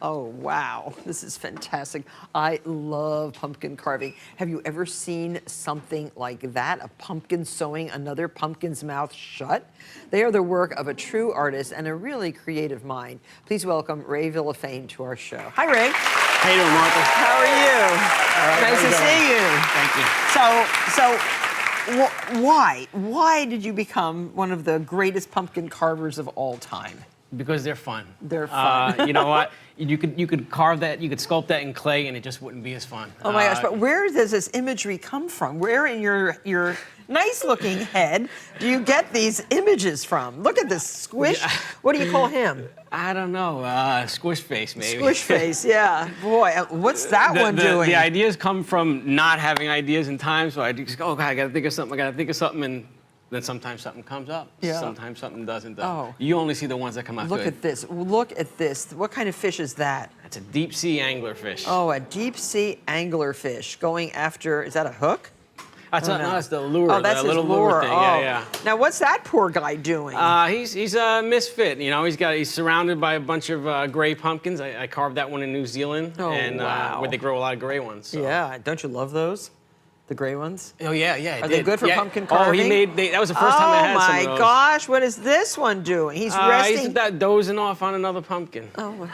Oh, wow. This is fantastic. I love pumpkin carving. Have you ever seen something like that? A pumpkin sewing another pumpkin's mouth shut? They are the work of a true artist and a really creative mind. Please welcome Ray Villafane to our show. Hi, Ray. How you doing, Martha? How are you? All right, nice to see you. Thank you. So why did you become one of the greatest pumpkin carvers of all time? Because they're fun. They're fun. You know what? You could carve that, you could sculpt that in clay, and it just wouldn't be as fun. Oh my gosh! But where does this imagery come from? Where in your nice-looking head do you get these images from? Look at this squish. Yeah. What do you call him? I don't know. Squish face, maybe. Squish face. Yeah. Boy, what's that one doing? The ideas come from not having ideas in time, so I just go, oh God, I gotta think of something. And then sometimes something comes up. Yeah. Sometimes something doesn't. Oh. You only see the ones that come out Look good. at this. Look at this. What kind of fish is that? That's a deep sea anglerfish. Oh, a deep sea anglerfish going after. Is that a hook? That's no. That's the lure. Oh, that's the his little lure. thing. Oh. Yeah. Now, what's that poor guy doing? He's a misfit. You know, he's surrounded by a bunch of gray pumpkins. I carved that one in New Zealand, wow. Where they grow a lot of gray ones. So. Yeah, don't you love those? The gray ones? Oh yeah. Are they good for pumpkin carving? Oh, that was the first time I had some of those. Oh my gosh, what is this one doing? He's resting. He's dozing off on another pumpkin. Oh.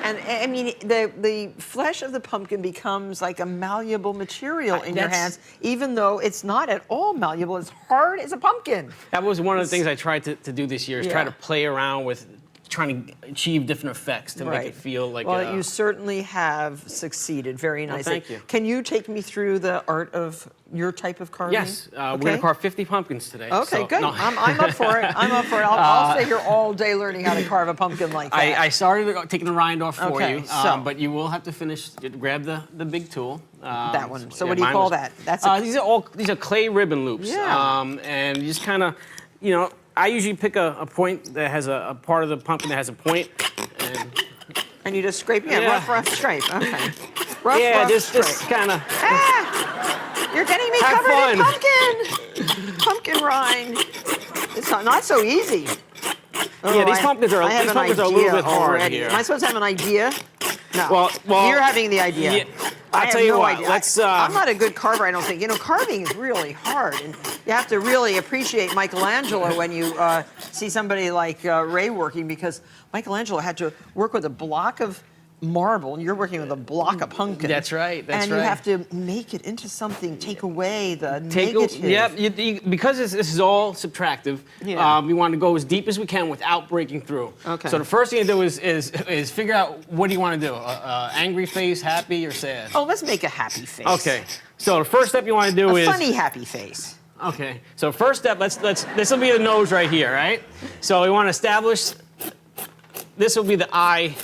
And I mean, the flesh of the pumpkin becomes like a malleable material in your hands, even though it's not at all malleable. It's hard as a pumpkin. That was one of the things I tried to do this year, is try to play around with trying to achieve different effects to make it feel like. Well, you certainly have succeeded very nicely. Well, thank you. Can you take me through the art of your type of carving? Yes, we're going to carve 50 pumpkins today. Okay, so, good. No. I'm up for it. I'm up for it. I'll stay here all day learning how to carve a pumpkin like that. I started taking the rind off for you, so. but you will have to finish. Grab the big tool. That one. So what do you call that? That's these are clay ribbon loops. Yeah. And you just kind of, I usually pick a point that has a part of the pumpkin that has a point, and you just scrape. Rough scrape. Okay. Rough scrape. just kind of. You're getting me covered in pumpkin. Pumpkin rind. It's not so easy. Yeah, these pumpkins are a little bit hard here. Am I supposed to have an idea? No. Well, you're having the idea. Yeah, I'll tell you what. I'm not a good carver, I don't think. Carving is really hard, and you have to really appreciate Michelangelo when you see somebody like Ray working, because Michelangelo had to work with a block of marble, and you're working with a block of pumpkin. That's right. And you have to make it into something, take away the negative. Yeah, because this is all subtractive, we want to go as deep as we can without breaking through. Okay. So the first thing to do is figure out, what do you want to do? Angry face, happy, or sad? Oh, let's make a happy face. Okay. So the first step you want to do is a funny happy face. Okay. So first step, this will be the nose right here, right? So we want to establish. This will be the eye.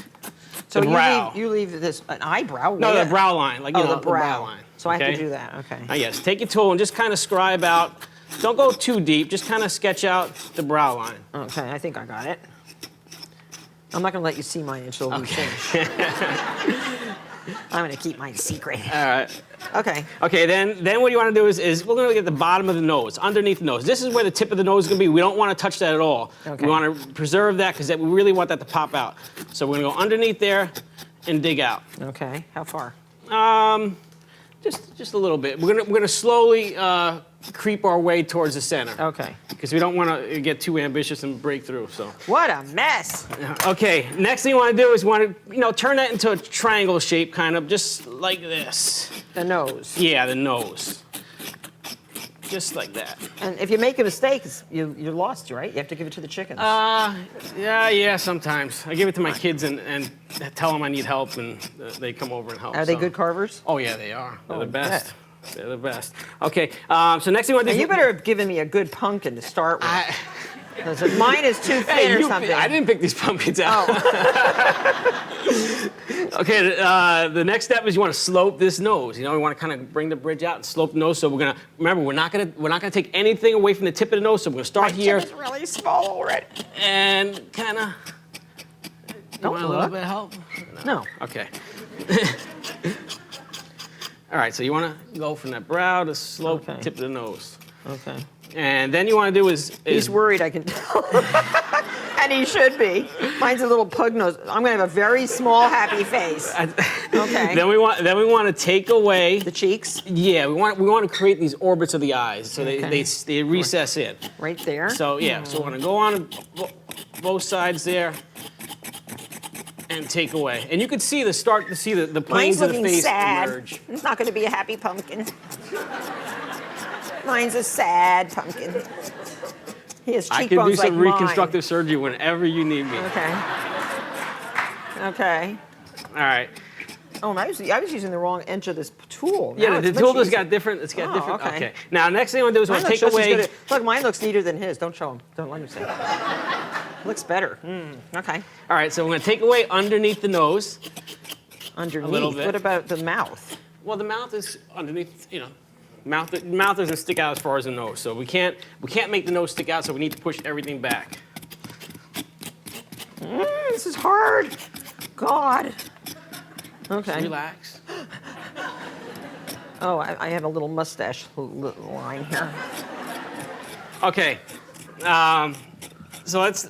So brow. you leave this an eyebrow. No, the brow line, the brow line. So I have to do that. Okay. Yes. Take your tool and just kind of scribe out. Don't go too deep. Just kind of sketch out the brow line. Okay. I think I got it. I'm not going to let you see mine until we finish. I'm going to keep mine secret. All right. Okay. Okay. Then what you want to do is we're going to get the bottom of the nose, underneath the nose. This is where the tip of the nose is going to be. We don't want to touch that at all. Okay. We want to preserve that, because we really want that to pop out. So we're going to go underneath there and dig out. Okay. How far? Just a little bit. We're gonna slowly creep our way towards the center. Okay. Because we don't want to get too ambitious and break through. So. What a mess. Okay. Next thing you want to do is turn that into a triangle shape, kind of just like this. The nose. Yeah, the nose. Just like that. And if you make a mistake, you're lost, right? You have to give it to the chickens. Yeah, sometimes. I give it to my kids and tell them I need help, and they come over and help. Are they good carvers? Oh, yeah, they are. They're the best. They're the best. Okay, so next thing I want to do... And you better have given me a good pumpkin to start with. Mine is too thin or something. I didn't pick these pumpkins out. Oh. Okay, the next step is you want to slope this nose. We want to kind of bring the bridge out and slope the nose. So we're not gonna take anything away from the tip of the nose. So we're gonna start here. My chin is really small already. And kind of. You want a little bit of help? No. Okay. All right. So you want to go from that brow to slope tip of the nose. Okay. And then you want to do is... He's worried, I can tell. And he should be. Mine's a little pug nose. I'm gonna have a very small happy face. Okay. Then we want to take away The cheeks. Yeah, we want to create these orbits of the eyes, so they recess in. Right there. So yeah, so we're gonna go on both sides there and take away, and you can see the planes of the face sad. emerge. It's not going to be a happy pumpkin. Mine's a sad pumpkin. He has I cheekbones can do some like reconstructive surgery whenever you need me. mine. Okay. All right. Oh, I was using the wrong edge of this tool. Yeah, Now the it's much tool has easier. got different. It's got Oh, different. okay. Okay. Now, next thing I want to do is I Mine want to looks take just as away. good look, mine looks neater than his. Don't show him. Don't let him see. Looks better. Okay. All right, so we're going to take away underneath the nose. Underneath. little bit. What about the mouth? Well, the mouth is underneath. Mouth doesn't stick out as far as the nose, so we can't make the nose stick out. So we need to push everything back. This is hard. God. Okay. Relax. Oh, I have a little mustache line here. Okay. So let's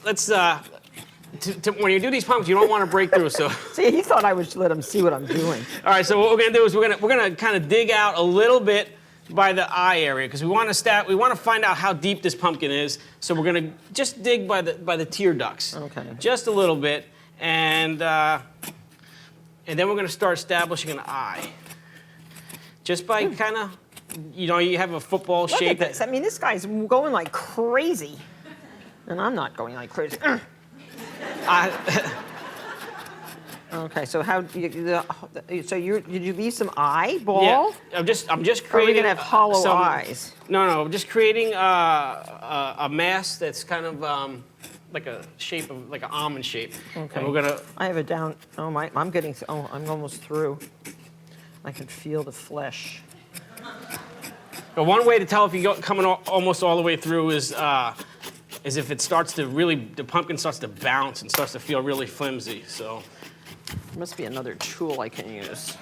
when you do these pumpkins, you don't want to break through. So See, he thought I would let him see what I'm doing. all right. So what we're gonna do is we're gonna kind of dig out a little bit by the eye area because we want to find out how deep this pumpkin is. So we're gonna just dig by the tear ducts. Okay. Just a little bit, and then we're gonna start establishing an eye. Just by kind of, you have a football Look shape. at this. I mean, this guy's going like crazy. And I'm not going like crazy. Okay, so did you leave some eyeball? Yeah, I'm just Or are we creating. gonna have hollow eyes? No, I'm just creating a mass that's kind of like a shape of like an almond shape. Okay. And we're gonna. I have it down. Oh my! I'm almost through. I can feel the flesh. But one way to tell if you're coming almost all the way through is if it starts to the pumpkin starts to bounce and starts to feel really flimsy. So. There must be another tool I can use.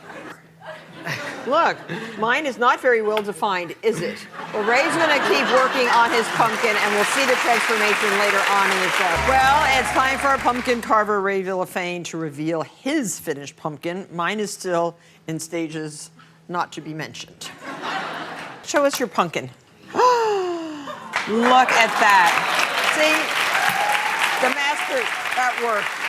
Look, mine is not very well defined, is it? Well, Ray's going to keep working on his pumpkin, and we'll see the transformation later on in the show. Well, it's time for our pumpkin carver, Ray Villafane, to reveal his finished pumpkin. Mine is still in stages not to be mentioned. Show us your pumpkin. Look at that. See? The master at work.